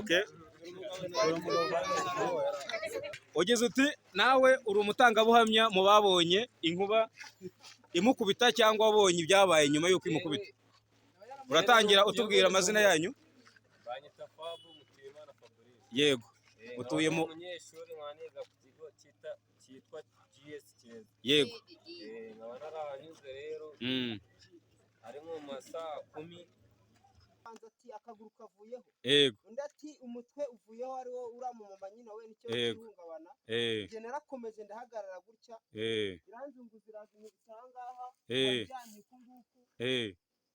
Okay. Ugeze uti nawe uri umutangabuhamya mu babonye inkuba imukubita cyangwa wabonye ibyabaye nyuma y'uko imukubita. Uratangira utubwira amazina yanyu? Banyita Fabu Mutuyimana Fabrice. Yego. Utuye mu umunyeshuri mwaniga ku kigo cyitwa Cyeza. Yego. Nkaba narahanyuze rero. Ari mu masaa 10. Ati akaguru kavuyeho. Yego. Undi ati umutwe uvuyeho ari wo uramumama nyina we nicyo cyihungabana. Je narakomeje ndahagarara gutya. Iranzunguza irazimuka ahangaha. Ajyanye kunguku.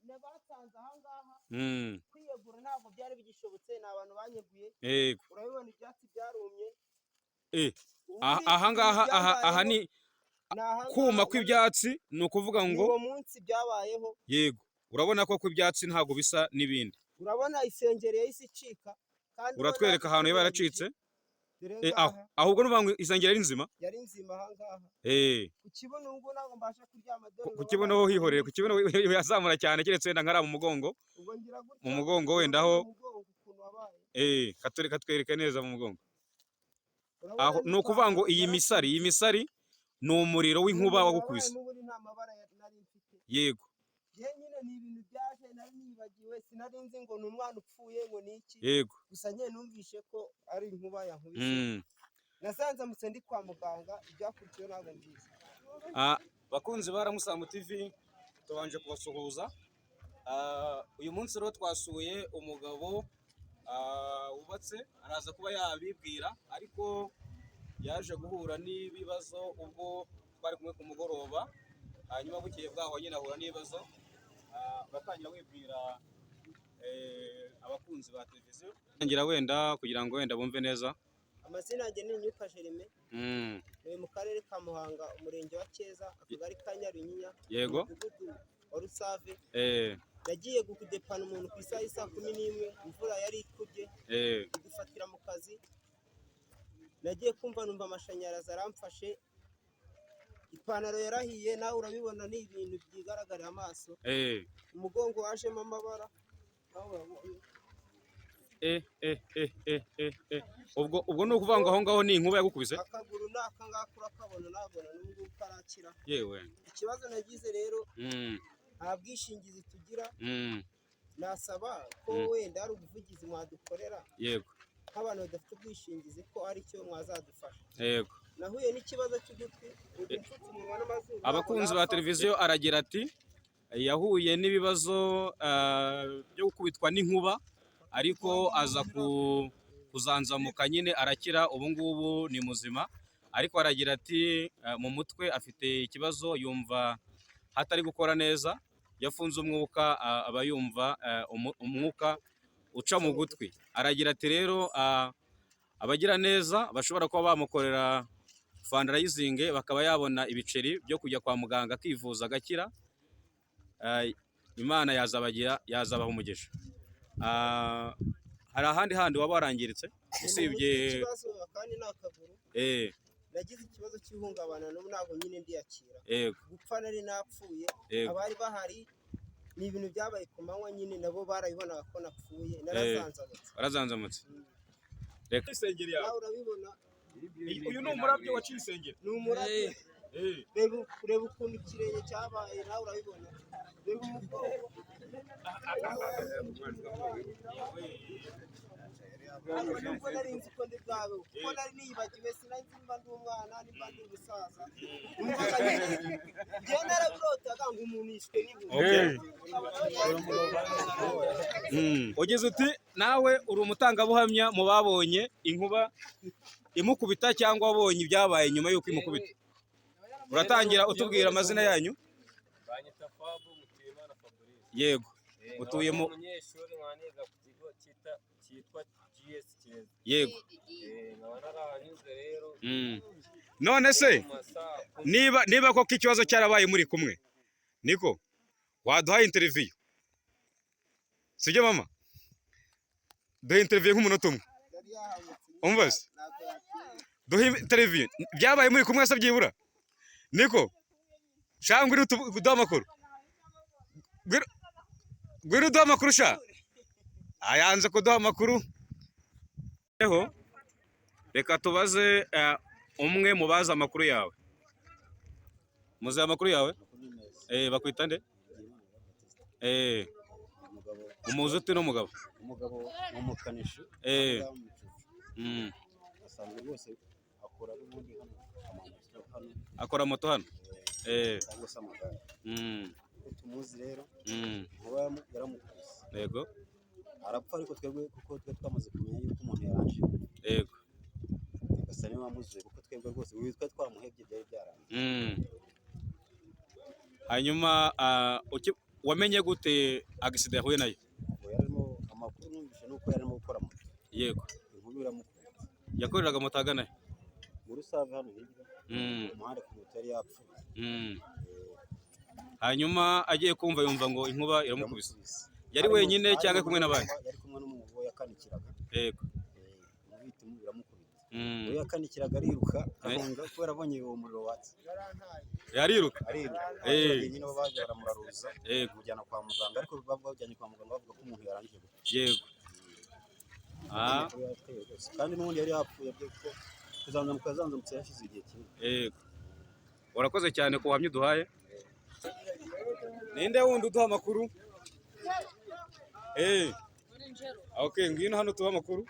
Nabasanze ahangaha. Kwiyegura ntabwo byari bigishobotse n'abantu banyeguye. Urabibona ibyatsi byarumye. Ahangaha aha ni kuma kw'ibyatsi ni ukuvuga ngo uwo munsi byabayeho. Yego. Urabona ko kw'ibyatsi ntabwo bisa n'ibindi. Urabona isengeri yahise icika kandi uratwereka ahantu yaba yaracitse. Ahubwo nuvuga ngo isengeri ari nzima. Yari nzima ahangaha. Kukibono ubwo ntabwo mbasha kuryama dore. Kukibono ho hihoreye, kukibono yazamura cyane keretse wenda nkara mu mugongo. Mu mugongo wenda ho. Katwereka neza mu mugongo. Aho no kuvuga ngo iyi misari ni umuriro w'inkuba wagukubise. Yego. Nyine ni ibintu byaje nari nibagiwe sinarinzi ngo ni umwana upfuye ngo ni iki. Yego. Gusa nyine numvishe ko ari inkuba yankubise. Nasanze mutse ndi kwa muganga ibyakurikiyeho ntabwo mbizi. Bakunzi ba Ramusamu TV tubanje kubasuhuza. Uyu munsi rero twasuye umugabo wubatse araza kuba yabibwira ariko yaje guhura n'ibibazo ubwo twari kumwe ku mugoroba hanyuma bukeye bwaho nyine ahura n'ibibazo. Batangira wibwira abakunzi ba televiziyo ngira wenda kugira ngo wenda bumve neza. Amazina yanjye ni Yuko ni mu karere ka Muhanga umurenge wa Cyeza akagari ka Nyarinyinya. Yego. Wa Rusave. Nagiye gukudepana umuntu ku isaha y'isa 11 imvura yari ikubye. Gufatira mu kazi. Nagiye kumva numva amashanyarazi aramfashe. Ipantaro yarahiye nawe urabibona ni ibintu byigaragarira amaso. Umugongo wajemo amabara. Ubwo no kuvuga ngo aho ngaho ni inkuba yagukubise. Akaguru nakangaka urakabona nabona n'ubwo karakira. Yewe. Ikibazo nagize rero nta bwishingizi tugira. Nasaba ko wenda ari ubuvugizi mwadukorera. Yego. Nk'abantu badafite ubwishingizi ko ari cyo mwazadufasha. Yego. Nahuye n'ikibazo cy'ugutwi abakunzi ba televiziyo aragira ati yahuye n'ibibazo byo gukubitwa n'inkuba ariko aza kuzanzamuka nyine arakira ubu ngubu ni muzima ariko aragira ati mu mutwe afite ikibazo yumva hatari gukora neza yafunze umwuka aba yumva umwuka uca mu gutwi. Aragira ati rero abagira neza bashobora kuba bamukorera fundraising bakaba yabona ibiceri byo kujya kwa muganga akivuza agakira. Imana yazabaha umugisha. Hari ahandi handi waba warangiritse usibye kandi nakaguru. Nagize ikibazo cy'ihungabana n'ubu ntabwo nyine ndiyakira. Gupfa nari napfuye abari bahari ni ibintu byabaye ku manywa nyine nabo barabibonaga ko napfuye narazanzamutse. Reka isengeri yawe. Urabibona uyu ni umurabyo waciye isengeri. Ni umurabyo. Reba ukuntu ikirenge cyabaye nawe urabibona. Reba umugongo. Nubwo nari nzi ko ndi bwawe kuko nari nibagiwe sinari nzi mba ndi umwana nimba ndi umusaza. Njye narabirotaga ngo umuntu yishwe n'inkuba. Ugeze uti nawe uri umutangabuhamya mu babonye inkuba imukubita cyangwa wabonye ibyabaye nyuma y'uko imukubita. Uratangira utubwira amazina yanyu? Banyita Fabu Mutuyimana Fabrice. Yego. Utuye mu umunyeshuri mwaniga ku kigo cyitwa Cyeza. Yego. Nkaba narahanyuze rero. None se niba koko ikibazo cyarabaye muri kumwe niko waduhaye interview sibyo mama? Duhe interview nk'umunota umwe. Umva se duhe interview byabaye muri kumwe se byibura niko shangwe uduha amakuru gwira uduha amakuru sha ayanze kuduha amakuru Eho, reka tubaze umwe mu bazi amakuru yawe. Muzi amakuru yawe? Bakwita nde? Umuzi ute n'umugabo? Umugabo w'umukanishi. Asanzwe rwose akora n'ubundi hano. Akora moto hano? Cyangwa se amagare. Tumuzi rero. Kuba yaramukubise. Yego. Arapfa ariko twebwe kuko twe twamaze kumenya yuko umuntu yaranje. Yego. Gasa niwe wamuzuye kuko twebwe rwose witwa twamuhebye byari byaranze. Hanyuma wamenye gute accident yahuye nayo? Yarimo amakuru numvise nuko yarimo gukora moto. Yego. Inkuru iramukubita. Yakoreraga moto agana he? Muri save hano hirya. Umuhanda ku moto yari yapfuye. Hanyuma agiye kumva yumva ngo inkuba iramukubise. Yari wenyine cyangwa kumwe n'abandi? Yari kumwe n'umugabo yakanikiraga. Yego. Umubiti mu biramukubita. Uwo yakanikiraga ariruka ahunga kubera abonye uwo muriro watse. Yariruka? Ariruka. Nyine baje baramuraruza. Kujyana kwa muganga ariko bavujyanye kwa muganga bavuga ko umuntu yarangije gupfa. Yego. Kandi n'ubundi yari yapfuye byo ko kuzanzamuka yazanzamutse yashize igihe kinini. Yego. Urakoze cyane ku buhamya uduhaye. Ninde wundi uduha amakuru? Okay, ngwino hano tuba amakuru.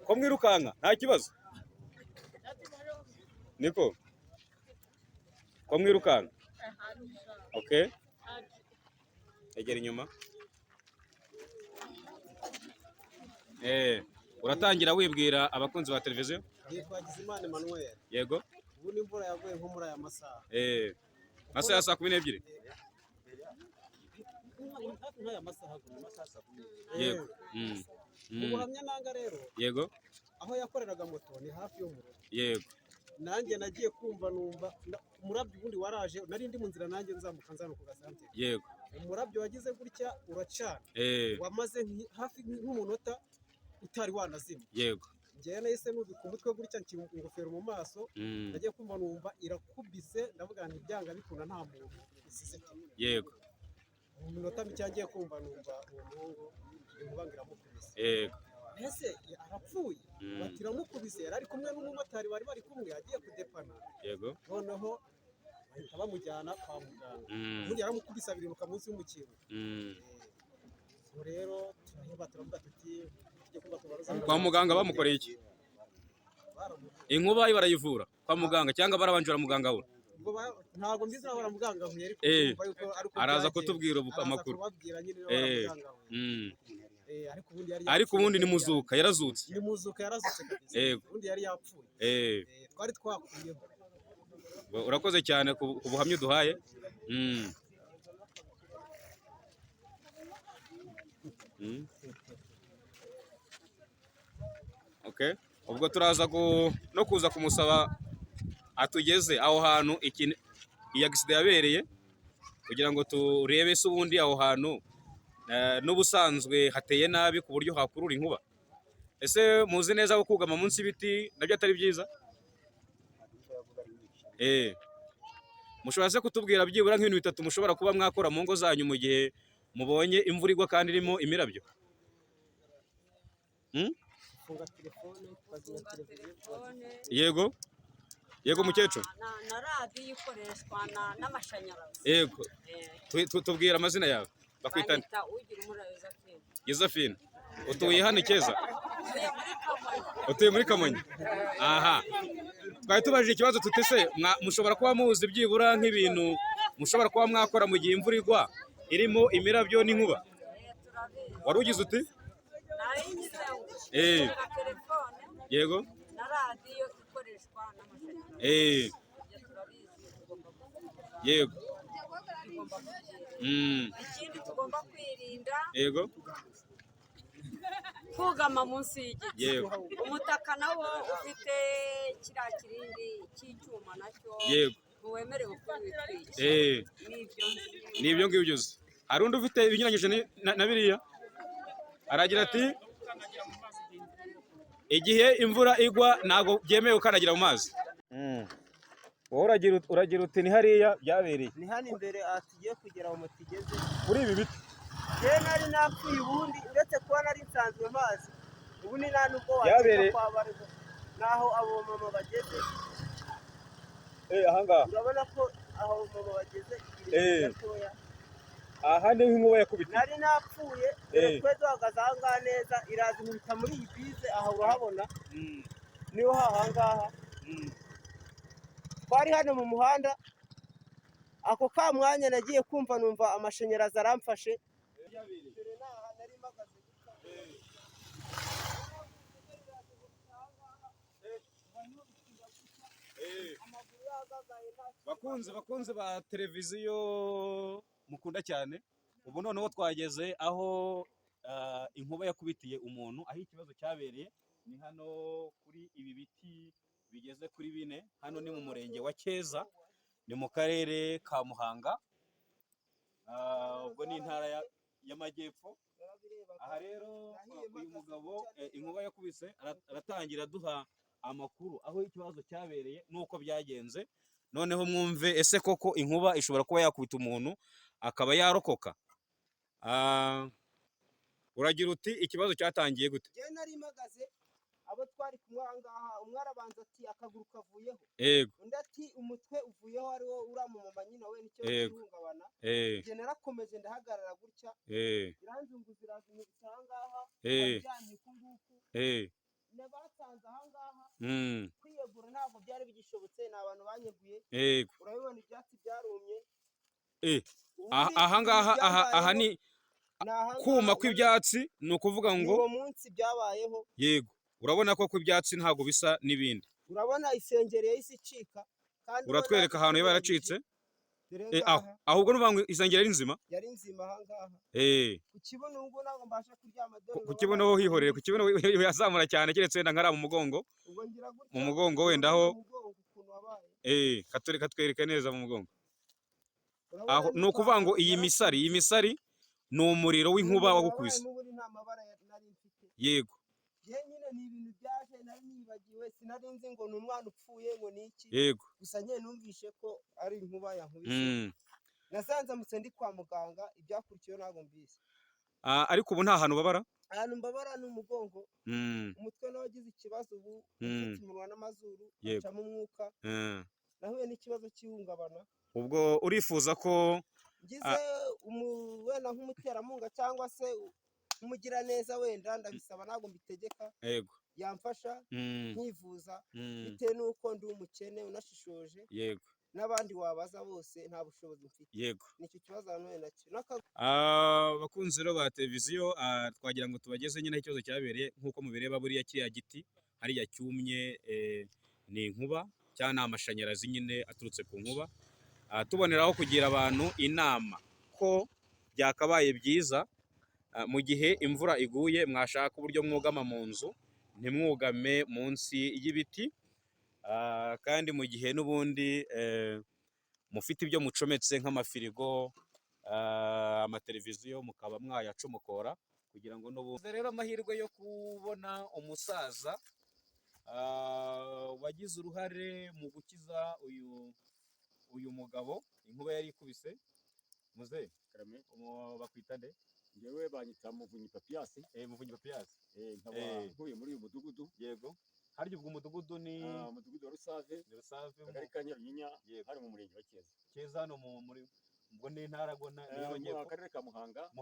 Ko mwirukanka nta kibazo? Niko? Ko mwirukanka? Okay. Egera inyuma. Uratangira wibwira abakunzi ba televiziyo? Yitwagize Imana Emmanuel. Yego. Ubu ni imvura yaguye nko muri aya masaha. Masaha ya saa 12. Nk'aya masaha saa 12. Yego. Ubuhamya nanga rero. Yego. Aho yakoreraga moto ni hafi yo mu rugo. Yego. Nanjye nagiye kumva numva umurabyo ubundi waraje nari ndi mu nzira nanjye nzamuka nzano ku gasantere. Yego. Umurabyo wagize gutya uracana. Wamaze hafi nk'umunota utari wanazima. Yego. Njyewe nahise nubika umutwe gutya ingofero mu maso. Nagiye kumva numva irakubise ndavuga nti byanga bikunda nta muntu isize. Yego. Mu minota mike ngiye kumva numva uwo muhungu inkubangira mukubise. Yego. Ese arapfuye batiramukubise yari ari kumwe n'umumotari bari kumwe agiye kudepana. Yego. Noneho bahita bamujyana kwa muganga. Ubundi yaramukubise abiruka munsi y'umukingo. Rero turaheba turavuga tuti kwa muganga bamukoreye iki? Inkuba barayivura kwa muganga cyangwa barabanjura muganga we? Ntabwo mbizi aho baramuganga huye ariko araza kutubwira amakuru. Ariko ubundi ni muzuka yarazutse. Ni muzuka yarazutse kabisa. Ubundi yari yapfuye. Twari twakuyeho. Urakoze cyane ku buhamya uduhaye. Okay. Ubwo turaza no kuza kumusaba atugeze aho hantu iyi accident yabereye kugira ngo turebe se ubundi aho hantu n'ubusanzwe hateye nabi ku buryo hakurura inkuba. Ese muzi neza ko kugama munsi y'ibiti nabyo atari byiza? Mushobora se kutubwira byibura nk'ibintu bitatu mushobora kuba mwakora mu ngo zanyu mu gihe mubonye imvura igwa kandi irimo imirabyo? Yego. Yego mukecuru. Na radio ikoreshwa n'amashanyarazi. Yego. Tubwira amazina yawe. Bakwitana. Josephine. Utuye hano Cyeza? Utuye muri Kamonyi. Aha. Twari tubajije ikibazo tutese mushobora kuba muzi byibura nk'ibintu mushobora kuba mwakora mu gihe imvura igwa irimo imirabyo n'inkuba. Wari ugize uti? Yego. Na radio ikoreshwa n'amashanyarazi. Yego. Ikindi tugomba kwirinda. Yego. Kugama munsi y'igiti. Yego. Umutaka nawo ufite kiriya kirindi cy'icyuma nacyo. Yego. Ntiwemerewe kubitwikira. Nibyo ngibyo uzi. Hari undi ufite ibinyuranyije na biriya? Aragira ati igihe imvura igwa ntago byemewe ukanagira mu mazi. wowe uragira uti ni hariya byabereye. Ni hano imbere aha tugiye kugera mu tigeze. Kuri ibi biti. Je nari napfuye ubundi uretse kuba nari nsanzwe mazi. Ubu ni nta nubwo Byabereye. kwa bariho. Naho abo mama bageze. Ahangaha. Urabona ko aho mama bageze gatoya. Aha ni nk'inkuba yakubitiye. Nari napfuye twe duhagaze ahangaha neza iraza inkubita muri iyi bize aha urahabona. Niho hahangaha. Twari hano mu muhanda ako ka mwanya nagiye kumva numva amashanyarazi aramfashe. Bakunzi ba televiziyo mukunda cyane, ubu noneho twageze aho inkuba yakubitiye umuntu, aho ikibazo cyabereye ni hano kuri ibi biti bigeze kuri 4. Hano ni mu murenge wa Cyeza, ni mu karere ka Muhanga, ubwo ni intara y'amajyepfo. Aha rero uyu mugabo inkuba yakubise aratangira duha amakuru aho ikibazo cyabereye nuko byagenze. Noneho mwumve ese koko inkuba ishobora kuba yakubita umuntu akaba yarokoka. Uragira uti ikibazo cyatangiye gute? Je nari mpagaze abo twari kumwe ahangaha, umwe arabanza ati akaguru kavuyeho. Yego. Undi ati umutwe uvuyeho ari wo uramumama nyine we nicyo kirungabana. Je narakomeje ndahagarara gutya. Iranzunguza irazimuka ahangaha. Ajyanye kunguku. Nabasanze ahangaha. Kwiyegura ntabwo byari bigishobotse, ni abantu banyeguye. Urabibona ibyatsi byarumye. Aha ni kuma kw'ibyatsi, ni ukuvuga ngo uwo munsi byabayeho. Yego. Urabona ko kw'ibyatsi ntabwo bisa n'ibindi. Urabona isengeri yahise icika. Uratwereka ahantu yaba yaracitse. Ahubwo n'uvuga ngo isengeri ari nzima. Yari nzima ahangaha. Ku kibuno ubwo ntabwo mbasha kuryama dore. Ku kibuno ho hihorere, ku kibuno yazamura cyane keretse wenda nkara mu mugongo. Mu mugongo wenda aho. Katwereka neza mu mugongo. Aho ni ukuvuga ngo iyi misari ni umuriro w'inkuba wagukubise. Yego. Nyine ni ibintu byaje nari nibagiwe, sinari nzi ngo ni umwana upfuye ngo ni iki. Yego. Gusa nyine numvishe ko ari inkuba yankubise. Nasanze mutse ndi kwa muganga, ibyakurikiyeho ntabwo mbizi. Ariko ubu nta hantu babara? Ahantu mbabara ni umugongo. Umutwe nawe wagize ikibazo ubu, ufite umunwa n'amazuru, acamo umwuka. Nahuye n'ikibazo cy'ihungabana. Ubwo urifuza ko ngize wenda nk'umuterankunga cyangwa se umugira neza wenda ndabisaba, ntabwo mbitegeka. Yego. Yamfasha nkivuza bitewe n'uko ndi umukene unashishoje. Yego. N'abandi wabaza bose nta bushobozi mfite. Yego. Nicyo kibazo hano nacyo. Bakunzi rero ba televiziyo, twagira ngo tubageze nyine ikibazo cyabereye nk'uko mubireba buriya kiriya giti hariya cyumye, ni inkuba cyangwa ni amashanyarazi nyine aturutse ku nkuba. Tuboneraho kugira abantu inama ko byakabaye byiza mu gihe imvura iguye mwashaka uburyo mwugama mu nzu, ntimwugame munsi y'ibiti. Kandi mu gihe n'ubundi mufite ibyo mucometse nk'amafirigo, amateleviziyo, mukaba mwayacomokora kugira ngo n'ubundi. Rero amahirwe yo kubona umusaza wagize uruhare mu gukiza uyu mugabo inkuba yari ikubise. Muze karame bakwita nde? Ngewe banyita Muvunyi Papiyasi. Muvunyi Papiyasi. Nkaba nkuye muri uyu mudugudu. Yego. Harya ubwo umudugudu ni umudugudu wa Rusave. Akagari ka Nyaruyinya, hari mu murenge wa Cyeza. Cyeza no muri ubwo ni intara gona mu akarere ka Muhanga. Mu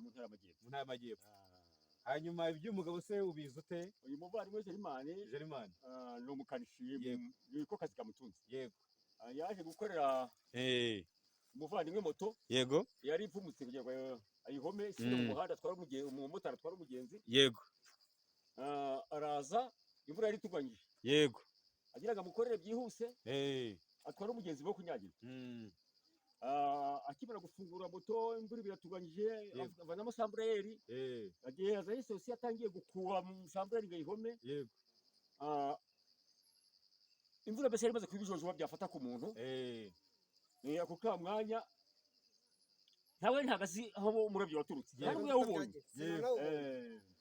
ntara y'amajyepfo. Mu ntara y'amajyepfo. Hanyuma iby'umugabo se ubizi ute? Uyu muvandimwe Jerimani ni umukanishi, yuko kazi kamutunze. Yego. Yaje gukorera umuvandimwe moto. Yego. Yari ipfumutse kugira ngo ayihome ishyire mu muhanda atwara umugenzi, umumotari atwara umugenzi. Yego. Araza imvura yari ituganyije. Yego. Agira ngo amukorere byihuse. Atwara umugenzi wo kunyagira. Akimara gufungura moto imvura biratuganyije, avanamo sambureri. Agiye azanye sosi atangiye gukuba sambureri ngo ayihome. Yego. Imvura mbese yari imaze kubijojoba byafata ku muntu. Ako ka mwanya ntawe ntagazi aho umurabyo waturutse. Ntabwo yawubonye.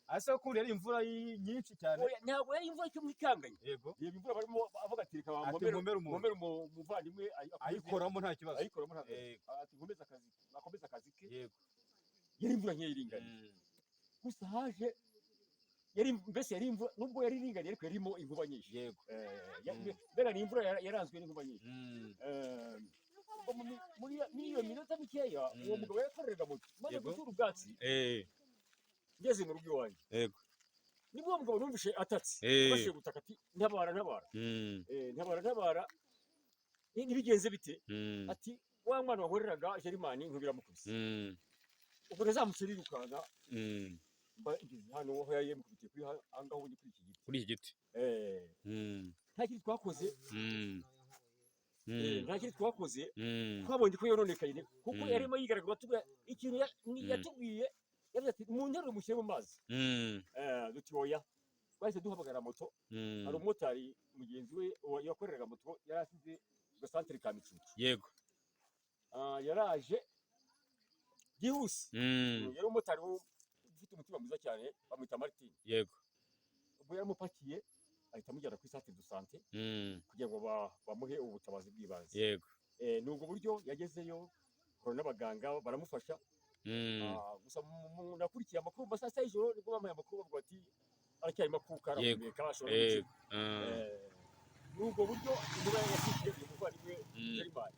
asa ko yari imvura nyinshi cyane ntabwo yari imvura cyo mwikanganye yego iyo imvura barimo avuga ati reka momere umuvandimwe ayikoramo nta kibazo ati akomeza akazi ke yego yari imvura nk'iyiringaniye gusa haje mbese yari imvura nubwo yari iringaniye ariko yarimo inkuba nyinshi yego mbega ni imvura yaranzwe n'inkuba nyinshi muri iyo minota mikeya uwo mugabo yakoreraga moto maze gutura ubwatsi ngeze mu rugo iwanjye yego nibwo uwo mugabo numvishe atatse bashe gutaka ati ntabara ntibigenze bite ati wa mwana wahoreraga Jerimani nkubiramukubise ubwo nazamutse rirukanga hano aho yayemukubitiye kuri ahangaho kuri iki giti nta kintu twakoze twabonye ko yononekaye kuko yarimo yigaragaza tuba ikintu yatubwiye yavuze ati mu nteruro mushyire mu mazi duti oya bahise duhamagara moto hari umumotari mugenzi we yakoreraga moto yari asize ku santere ka Micucu yego yaraje byihuse yari umumotari ufite umutima mwiza cyane bamwita Martin yego ubwo yaramupakiye ahita amujyana kuri santere de sante kugira ngo bamuhe ubutabazi bw'ibanze yego nubwo buryo yagezeyo n'abaganga baramufasha gusa nakurikiye amakuru mu saa y'ijoro nibwo bamuhaye amakuru bavuga ati aracyarimo akuka arahumeka ashobora nubwo buryo niba yashyikiye umuvandimwe Jerimani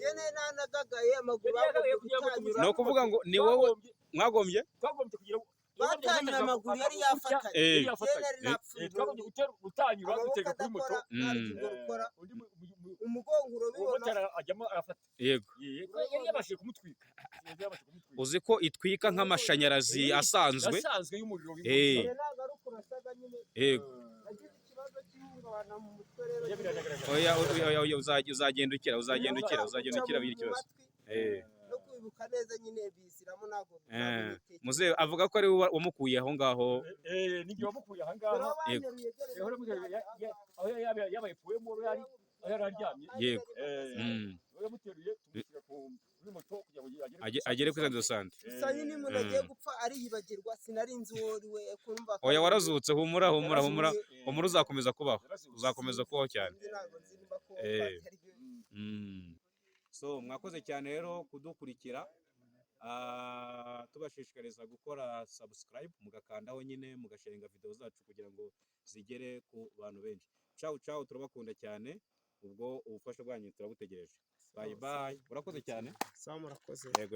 yene nanagagaye amaguru ni ukuvuga ngo ni wowe mwagombye kugira batanyura amaguru yari yafatanye twagombye gutanyura dutega kuri moto umugongo urabibona ajyamo arafata yego yari yabashije kumutwika uzi ko itwika nk'amashanyarazi asanzwe y'umuriro yego oya uzagenda ukira bigira ikibazo no kwibuka neza nyine bisiramo ntabwo muze avuga ko ari we wamukuye aho ngaho n'igihe wamukuye aha ngaha aho yabaye puwemo yari aryamye yego yamuteruye tumushyira kuri moto kugira ngo agere kuri Centre de Santé gusa nyine umuntu agiye gupfa ariyibagirwa sinari nzi uwo ari we kumva oya warazutse humura uzakomeza kubaho cyane so mwakoze cyane rero kudukurikira tubashishikariza gukora subscribe mugakandaho nyine mugasharinga video zacu kugira ngo zigere ku bantu benshi ciao turabakunda cyane ubwo ubufasha bwanyu turabutegereje bye urakoze cyane murakoze yego